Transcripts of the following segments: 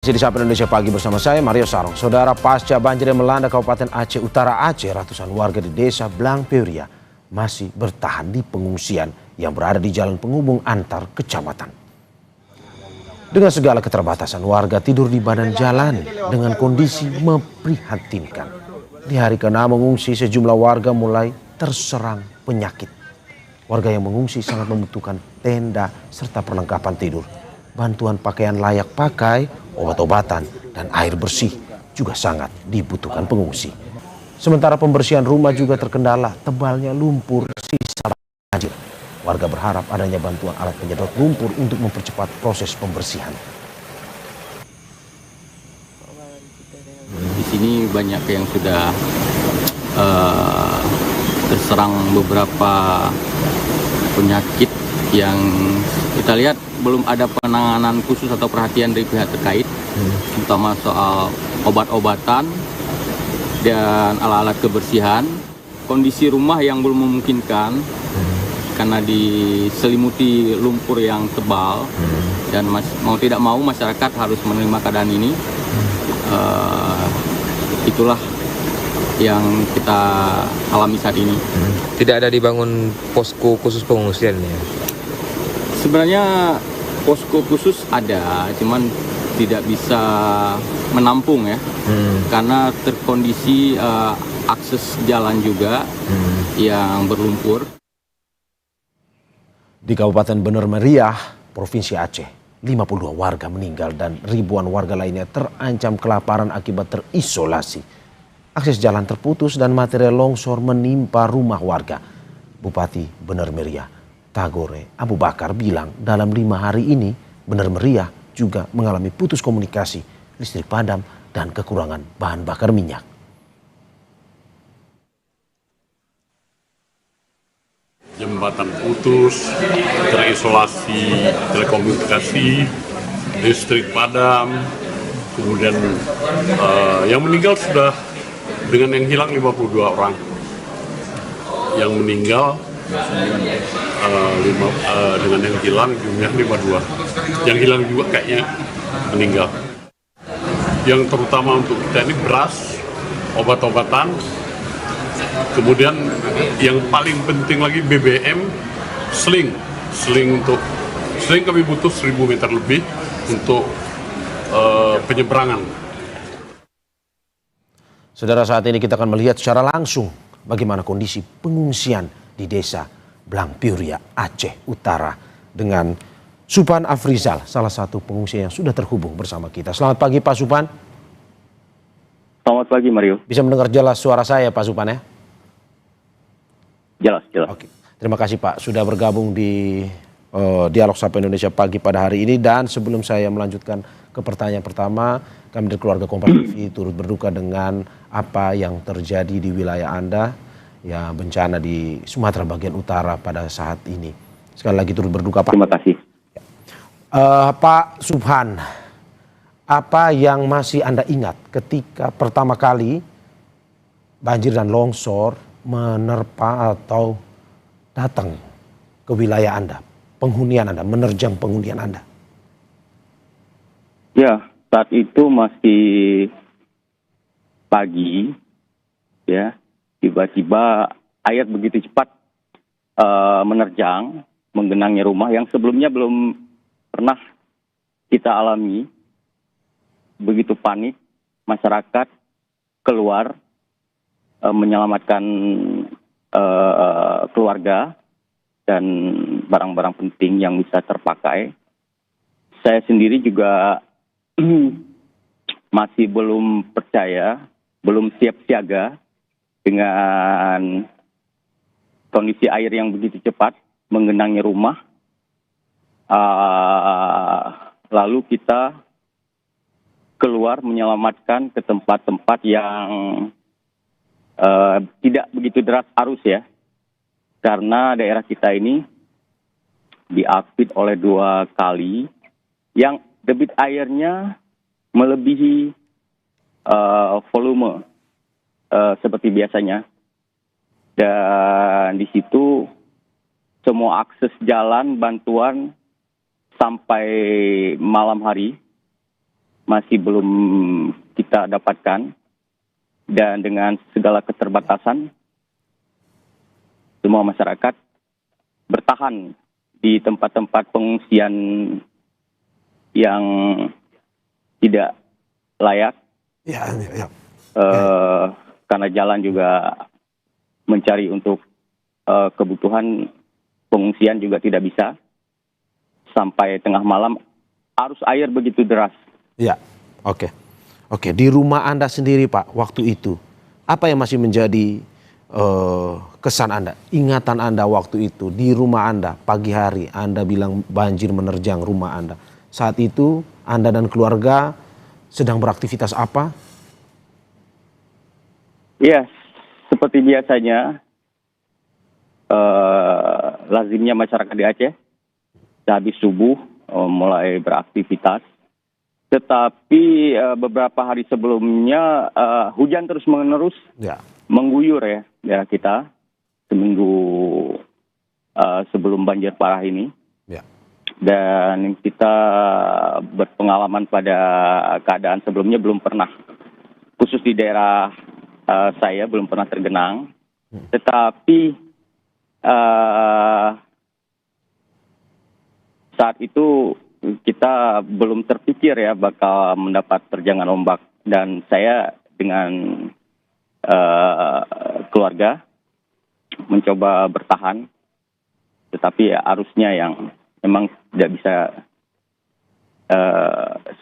Masih di Sapa Indonesia Pagi bersama saya Mario Sarong. Saudara, pasca banjir yang melanda Kabupaten Aceh Utara Aceh, ratusan warga di desa Blang Peuria masih bertahan di pengungsian yang berada di jalan penghubung antar kecamatan. Dengan segala keterbatasan, warga tidur di badan jalan dengan kondisi memprihatinkan. Di hari ke-6 mengungsi, sejumlah warga mulai terserang penyakit. Warga yang mengungsi sangat membutuhkan tenda serta perlengkapan tidur. Bantuan pakaian layak pakai, obat-obatan, dan air bersih juga sangat dibutuhkan pengungsi. Sementara pembersihan rumah juga terkendala tebalnya lumpur sisa banjir. Warga berharap adanya bantuan alat penyedot lumpur untuk mempercepat proses pembersihan. Di sini banyak yang sudah terserang beberapa penyakit yang kita lihat belum ada penanganan khusus atau perhatian dari pihak terkait, terutama soal obat-obatan dan alat-alat kebersihan. Kondisi rumah yang belum memungkinkan karena diselimuti lumpur yang tebal, dan mau tidak mau masyarakat harus menerima keadaan ini. Itulah yang kita alami saat ini. Tidak ada dibangun posko khusus pengungsian ya? Sebenarnya posko khusus ada, cuman tidak bisa menampung ya, karena terkondisi akses jalan juga yang berlumpur. Di Kabupaten Bener Meriah, Provinsi Aceh, 52 warga meninggal dan ribuan warga lainnya terancam kelaparan akibat terisolasi. Akses jalan terputus dan material longsor menimpa rumah warga. Bupati Bener Meriah, Tagore Abu Bakar bilang dalam 5 hari ini Bener Meriah juga mengalami putus komunikasi, listrik padam, dan kekurangan bahan bakar minyak. Jembatan putus, terisolasi telekomunikasi, listrik padam, kemudian yang meninggal sudah, dengan yang hilang 52 orang. Yang meninggal dengan yang hilang jumlah 52. Yang hilang juga kayaknya meninggal. Yang terutama untuk kita ini beras, obat-obatan, kemudian yang paling penting lagi BBM, seling kami butuh 1000 meter lebih untuk penyeberangan. Saudara, saat ini kita akan melihat secara langsung bagaimana kondisi pengungsian di desa Blang Peuria, Aceh Utara, dengan Supan Afrizal, salah satu pengungsi yang sudah terhubung bersama kita. Selamat pagi Pak Supan. Selamat pagi Mario. Bisa mendengar jelas suara saya Pak Supan ya? Jelas. Oke. Terima kasih Pak sudah bergabung di Dialog Sapa Indonesia Pagi pada hari ini. Dan sebelum saya melanjutkan ke pertanyaan pertama, kami dari keluarga Kompas TV turut berduka dengan apa yang terjadi di wilayah Anda, ya, bencana di Sumatera bagian utara pada saat ini. Sekali lagi turut berduka Pak. Terima kasih. Pak Subhan, apa yang masih Anda ingat ketika pertama kali banjir dan longsor menerpa atau datang ke wilayah Anda, penghunian Anda, menerjang penghunian Anda? Ya, saat itu masih pagi, ya, tiba-tiba air begitu cepat menerjang, menggenangi rumah yang sebelumnya belum pernah kita alami. Begitu panik, masyarakat keluar menyelamatkan keluarga dan barang-barang penting yang bisa terpakai. Saya sendiri juga masih belum percaya, belum siap siaga dengan kondisi air yang begitu cepat menggenangi rumah. Lalu kita keluar menyelamatkan ke tempat-tempat yang tidak begitu deras arus ya, karena daerah kita ini diapit oleh 2 kali yang debit airnya melebihi volume seperti biasanya, dan di situ semua akses jalan bantuan sampai malam hari masih belum kita dapatkan, dan dengan segala keterbatasan, semua masyarakat bertahan di tempat-tempat pengungsian yang tidak layak, karena jalan juga mencari untuk kebutuhan pengungsian juga tidak bisa. Sampai tengah malam arus air begitu deras. Ya, oke. Oke, di rumah Anda sendiri Pak, waktu itu, apa yang masih menjadi kesan Anda, ingatan Anda waktu itu, di rumah Anda, pagi hari, Anda bilang banjir menerjang rumah Anda. Saat itu, Anda dan keluarga sedang beraktivitas apa? Ya, seperti biasanya, lazimnya masyarakat di Aceh, habis subuh mulai beraktivitas. Tetapi beberapa hari sebelumnya hujan terus menerus mengguyur ya daerah kita seminggu sebelum banjir parah ini. Ya. Dan kita berpengalaman pada keadaan sebelumnya belum pernah, khusus di daerah saya belum pernah tergenang. Tetapi saat itu kita belum terpikir ya bakal mendapat terjangan ombak, dan saya dengan keluarga mencoba bertahan, tetapi ya arusnya yang memang tidak bisa,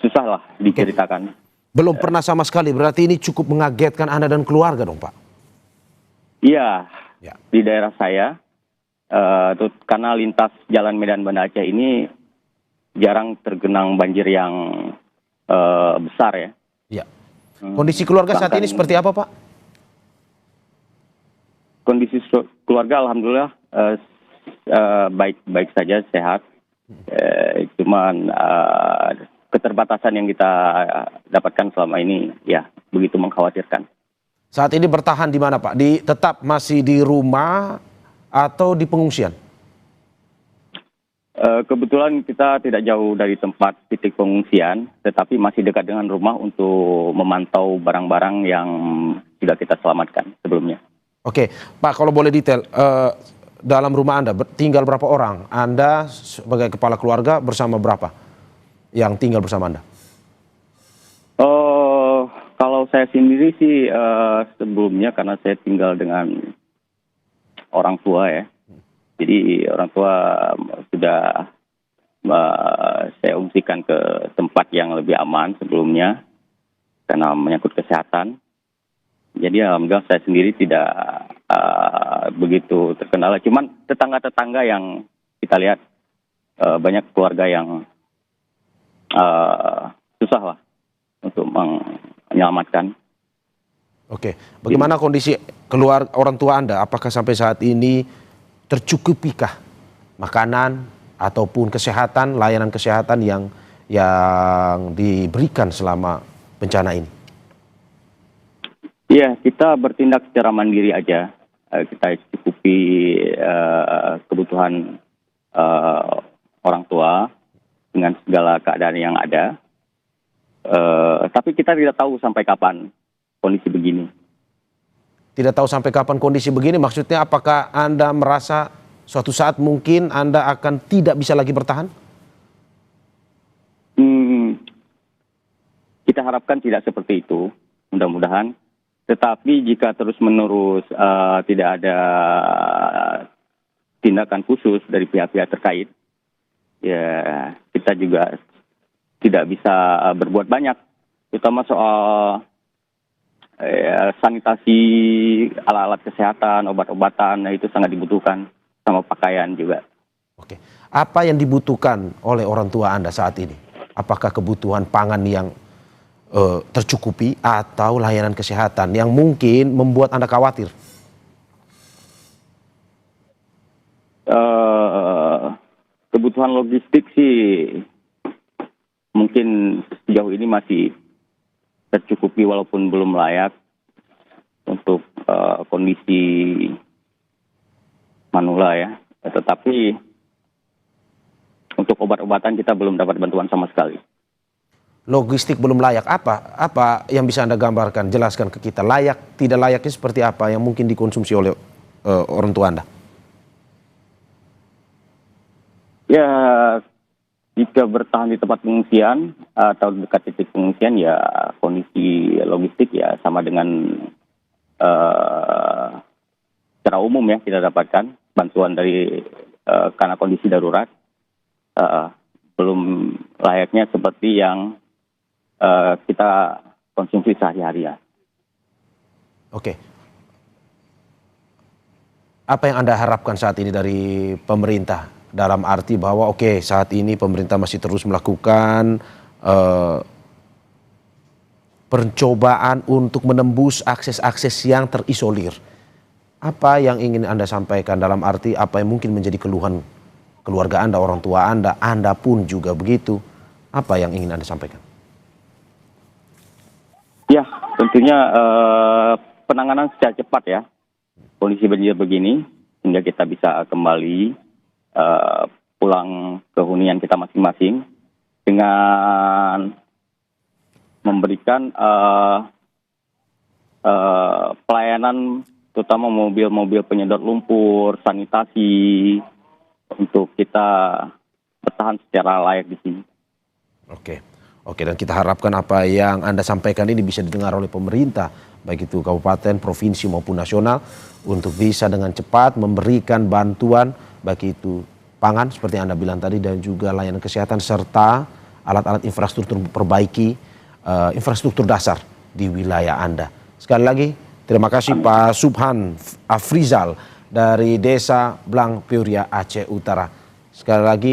susah lah diceritakan. Belum pernah sama sekali, berarti ini cukup mengagetkan Anda dan keluarga dong Pak? Iya, Ya. Di daerah saya, karena lintas Jalan Medan Banda Aceh ini jarang tergenang banjir yang besar ya. Ya. Kondisi keluarga saat ini seperti apa Pak? Kondisi keluarga alhamdulillah baik-baik saja, sehat. Cuman keterbatasan yang kita dapatkan selama ini ya begitu mengkhawatirkan. Saat ini bertahan di mana Pak? Tetap masih di rumah atau di pengungsian? Kebetulan kita tidak jauh dari tempat titik pengungsian, tetapi masih dekat dengan rumah untuk memantau barang-barang yang sudah kita selamatkan sebelumnya. Oke, Pak, kalau boleh detail, dalam rumah Anda tinggal berapa orang? Anda sebagai kepala keluarga bersama berapa yang tinggal bersama Anda? Kalau saya sendiri sih sebelumnya, karena saya tinggal dengan orang tua ya. Jadi orang tua sudah saya ungsikan ke tempat yang lebih aman sebelumnya karena menyangkut kesehatan. Jadi alhamdulillah saya sendiri tidak begitu terkendala. Cuman tetangga-tetangga yang kita lihat banyak keluarga yang susah lah untuk menyelamatkan. Oke, bagaimana kondisi orang tua Anda? Apakah sampai saat ini tercukupikah makanan ataupun kesehatan, layanan kesehatan yang diberikan selama bencana ini? Iya, kita bertindak secara mandiri aja. Kita cukupi kebutuhan orang tua dengan segala keadaan yang ada. Tapi kita tidak tahu sampai kapan kondisi begini. Tidak tahu sampai kapan kondisi begini, maksudnya apakah Anda merasa suatu saat mungkin Anda akan tidak bisa lagi bertahan? Kita harapkan tidak seperti itu, mudah-mudahan. Tetapi jika terus-menerus tidak ada tindakan khusus dari pihak-pihak terkait, ya kita juga tidak bisa berbuat banyak, terutama soal sanitasi, alat-alat kesehatan, obat-obatan, itu sangat dibutuhkan, sama pakaian juga. Oke, apa yang dibutuhkan oleh orang tua Anda saat ini? Apakah kebutuhan pangan yang tercukupi atau layanan kesehatan yang mungkin membuat Anda khawatir? Kebutuhan logistik sih mungkin sejauh ini masih tercukupi walaupun belum layak untuk kondisi manula ya. Tetapi untuk obat-obatan kita belum dapat bantuan sama sekali. logistik belum layak. Apa yang bisa Anda gambarkan, jelaskan ke kita, layak tidak layaknya seperti apa yang mungkin dikonsumsi oleh orang tua Anda? Ya, jika bertahan di tempat pengungsian atau dekat titik pengungsian, ya kondisi logistik ya sama dengan secara umum ya, kita dapatkan bantuan dari karena kondisi darurat belum layaknya seperti yang kita konsumsi sehari-hari ya. Oke. Apa yang Anda harapkan saat ini dari pemerintah? Dalam arti bahwa saat ini pemerintah masih terus melakukan percobaan untuk menembus akses-akses yang terisolir. Apa yang ingin Anda sampaikan, dalam arti apa yang mungkin menjadi keluhan keluarga Anda, orang tua Anda pun juga begitu. Apa yang ingin Anda sampaikan? Ya, tentunya penanganan secara cepat ya. Kondisi banjir begini sehingga kita bisa kembali pulang ke hunian kita masing-masing dengan memberikan pelayanan terutama mobil-mobil penyedot lumpur, sanitasi untuk kita bertahan secara layak di sini. Oke, dan kita harapkan apa yang Anda sampaikan ini bisa didengar oleh pemerintah, baik itu kabupaten, provinsi maupun nasional, untuk bisa dengan cepat memberikan bantuan, baik itu pangan seperti yang Anda bilang tadi, dan juga layanan kesehatan, serta alat-alat infrastruktur perbaiki infrastruktur dasar di wilayah Anda. Sekali lagi, terima kasih Pak Subhan Afrizal dari Desa Blang Peuria, Aceh Utara. Sekali lagi